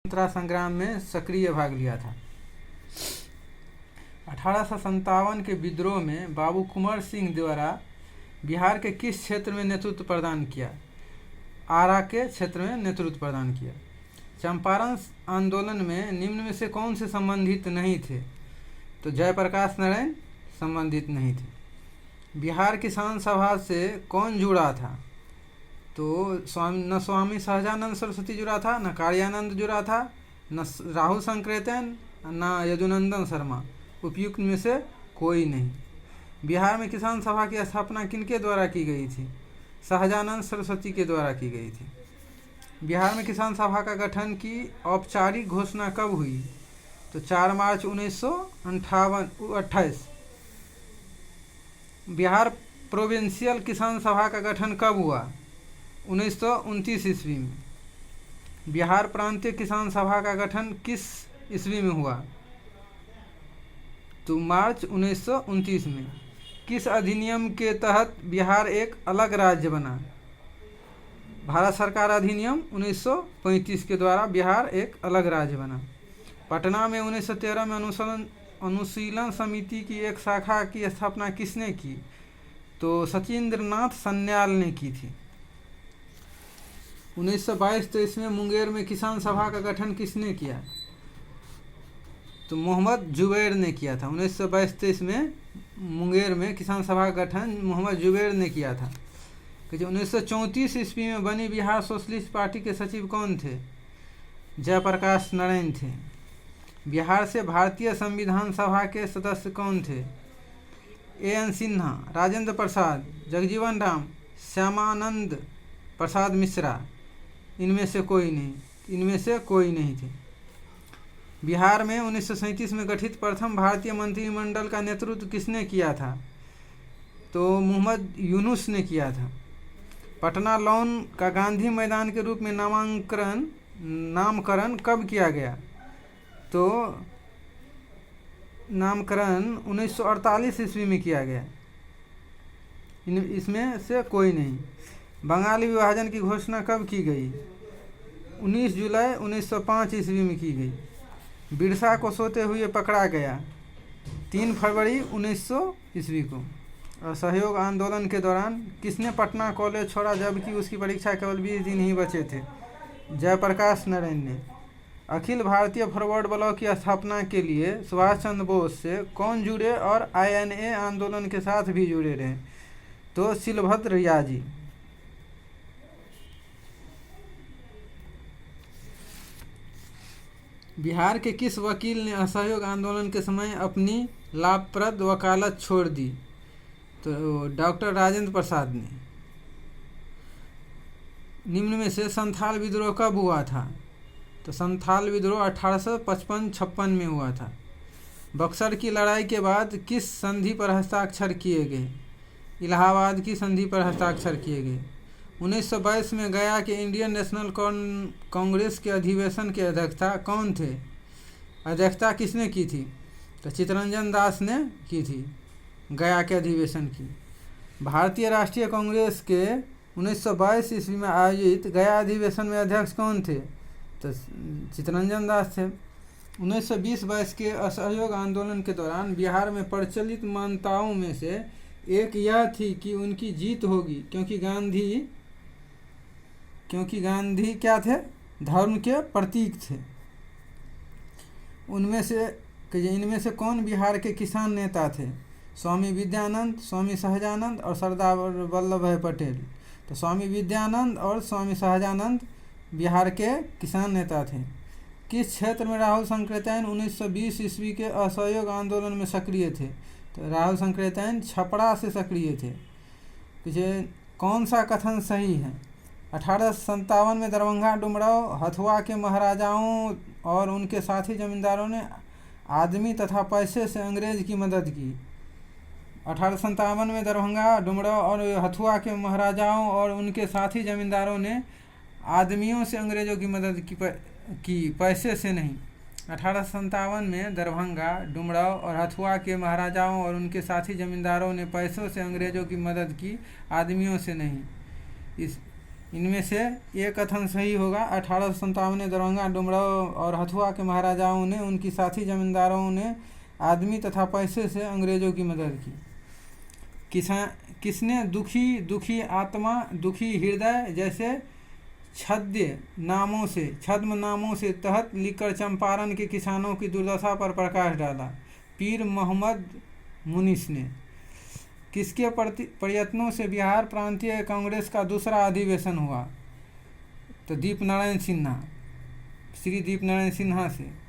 स्वतंत्रता संग्राम में सक्रिय भाग लिया था। 1857 के विद्रोह में बाबू कुंवर सिंह द्वारा बिहार के किस क्षेत्र में नेतृत्व प्रदान किया? आरा के क्षेत्र में नेतृत्व प्रदान किया। चंपारण आंदोलन में निम्न में से कौन से संबंधित नहीं थे? तो जयप्रकाश नारायण संबंधित नहीं थे। बिहार किसान सभा से कौन जुड़ा था? तो स्वामी सहजानंद सरस्वती जुड़ा था, न कार्यानंद जुड़ा था, न राहुल संकृतन, न यजुनंदन शर्मा। उपयुक्त में से कोई नहीं। बिहार में किसान सभा की स्थापना किनके द्वारा की गई थी? सहजानंद सरस्वती के द्वारा की गई थी। बिहार में किसान सभा का गठन की औपचारिक घोषणा कब हुई? तो 4 मार्च 1928। बिहार प्रोविंशियल किसान सभा का गठन कब हुआ? 1929 ईस्वी में। बिहार प्रांतीय किसान सभा का गठन किस ईस्वी में हुआ? तो मार्च 1929 में। किस अधिनियम के तहत बिहार एक अलग राज्य बना? भारत सरकार अधिनियम 1935 के द्वारा बिहार एक अलग राज्य बना। पटना में 1913 में अनुशीलन समिति की एक शाखा की स्थापना किसने की? तो सचिंद्रनाथ सन्याल ने की थी। 1922-23 में मुंगेर में किसान सभा का गठन किसने किया? तो मोहम्मद जुबैर ने किया था। 1922-23 में मुंगेर में किसान सभा का गठन मोहम्मद जुबैर ने किया था। 1934 ईस्वी में बनी बिहार सोशलिस्ट पार्टी के सचिव कौन थे? जयप्रकाश नारायण थे। बिहार से भारतीय संविधान सभा के सदस्य कौन थे? A.N. सिन्हा, राजेंद्र प्रसाद, जगजीवन राम, श्यामानंद प्रसाद मिश्रा। इनमें से कोई नहीं थे। बिहार में 1937 में गठित प्रथम भारतीय मंत्रिमंडल का नेतृत्व किसने किया था? तो मोहम्मद यूनुस ने किया था। पटना लॉन का गांधी मैदान के रूप में नामकरण कब किया गया? तो नामकरण 1948 ईस्वी में किया गया। इसमें से कोई नहीं। बंगाली विभाजन की घोषणा कब की गई? 19 जुलाई 1905 ईस्वी में की गई। बिरसा को सोते हुए पकड़ा गया 3 फरवरी 1900 ईस्वी को। असहयोग आंदोलन के दौरान किसने पटना कॉलेज छोड़ा जबकि उसकी परीक्षा केवल 20 दिन ही बचे थे? जयप्रकाश नारायण ने। अखिल भारतीय फॉरवर्ड ब्लॉक की स्थापना के लिए सुभाष चंद्र बोस से कौन जुड़े और INA आंदोलन के साथ भी जुड़े रहे? तो शिलभद्र रियाजी। बिहार के किस वकील ने असहयोग आंदोलन के समय अपनी लाभप्रद वकालत छोड़ दी? तो डॉक्टर राजेंद्र प्रसाद ने। निम्न में से संथाल विद्रोह कब हुआ था? तो संथाल विद्रोह 1855-56 में हुआ था। बक्सर की लड़ाई के बाद किस संधि पर हस्ताक्षर किए गए? इलाहाबाद की संधि पर हस्ताक्षर किए गए। 1922 में गया के इंडियन नेशनल कांग्रेस के अधिवेशन के अध्यक्षता कौन थे? अध्यक्षता किसने की थी? तो चित्तरंजन दास ने की थी गया के अधिवेशन की। भारतीय राष्ट्रीय कांग्रेस के 1922 ईस्वी में आयोजित गया अधिवेशन में अध्यक्ष कौन थे? तो चित्तरंजन दास थे। 1920-22 के असहयोग आंदोलन के दौरान बिहार में प्रचलित मान्यताओं में से एक यह थी कि उनकी जीत होगी क्योंकि गांधी क्या थे? धर्म के प्रतीक थे। इनमें से कौन बिहार के किसान नेता थे? स्वामी विद्यानंद, स्वामी सहजानंद और सरदार वल्लभ भाई पटेल। तो स्वामी विद्यानंद और स्वामी सहजानंद बिहार के किसान नेता थे। किस क्षेत्र में राहुल संकृतन 1920 ईस्वी के असहयोग आंदोलन में सक्रिय थे? तो राहुल संकृतन छपरा से सक्रिय थे। कौन सा कथन सही है? 1857 में दरभंगा डुमराव हथुआ के महाराजाओं और उनके साथी जमींदारों ने आदमी तथा पैसे से अंग्रेज की मदद की। 1857 में दरभंगा डुमराव और हथुआ के महाराजाओं और उनके साथी जमींदारों ने आदमियों से अंग्रेजों की मदद की, पैसे से नहीं। 1857 में दरभंगा डुमराव और हथुआ के महाराजाओं और उनके साथी जमींदारों ने पैसों से अंग्रेजों की मदद की, आदमियों से नहीं। इनमें से ये कथन सही होगा। 1857 में दरभंगा, डुमराव और हथुआ के महाराजाओं ने, उनकी साथी जमींदारों ने आदमी तथा पैसे से अंग्रेजों की मदद की। किसने दुखी आत्मा, दुखी हृदय जैसे छद्म नामों से तहत लिखकर चंपारण के किसानों की दुर्दशा पर प्रकाश डाला? पीर मोहम्मद मुनीस ने। किसके प्रयत्नों से बिहार प्रांतीय कांग्रेस का दूसरा अधिवेशन हुआ? तो दीपनारायण सिन्हा, श्री दीपनारायण सिन्हा से।